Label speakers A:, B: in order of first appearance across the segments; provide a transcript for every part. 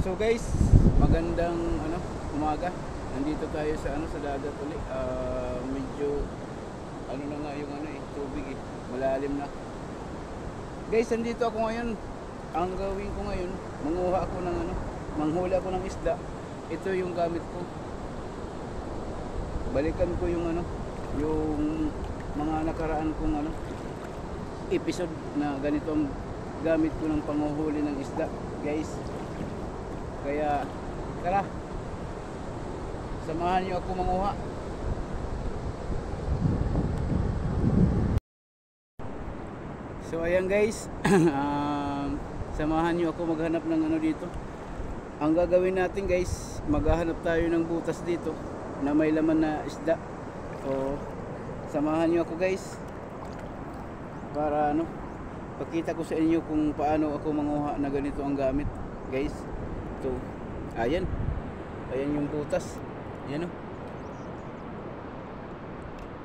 A: So guys, magandang umaga. Nandito tayo sa sa dagat ulit. Medyo na nga yung tubig malalim na. Guys, nandito ako ngayon. Ang gawin ko ngayon, manguha ako ng manghuli ako ng isda. Ito yung gamit ko. Balikan ko yung yung mga nakaraan kong episode na ganito ang gamit ko ng panghuhuli ng isda, guys. Kaya tara, samahan niyo ako manguha. So ayan guys, samahan niyo ako maghanap ng dito. Ang gagawin natin guys, maghahanap tayo ng butas dito na may laman na isda. So samahan niyo ako guys para pakita ko sa inyo kung paano ako manguha na ganito ang gamit, guys. Ito, ayan yung butas. Ayan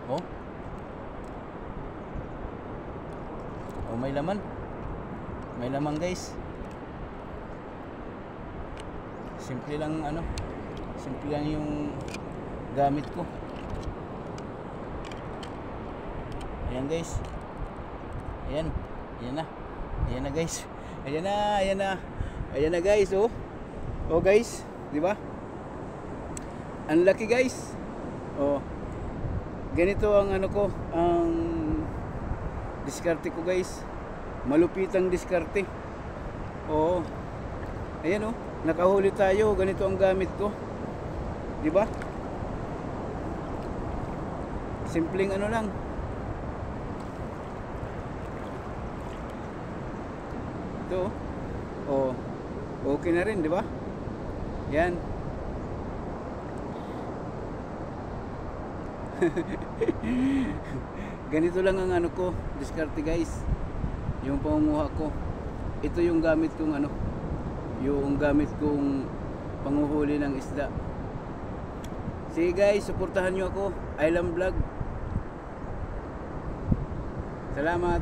A: oh, may laman guys. Simple lang simple lang yung gamit ko. Ayan guys, ayan na guys, ayan na guys. Oh guys, di ba? Ang laki guys. Oh, ganito ang ko, ang diskarte ko guys. Malupitang diskarte. Oh, ayan nakahuli tayo. Ganito ang gamit ko, di ba? Simpleng lang. Ito, oh, okay na rin, di ba? Yan. Ganito lang ang ko, diskarte guys. Yung pangunguha ko. Ito yung gamit kong yung gamit kong panghuhuli ng isda. Sige guys, suportahan nyo ako. Island Vlog. Salamat.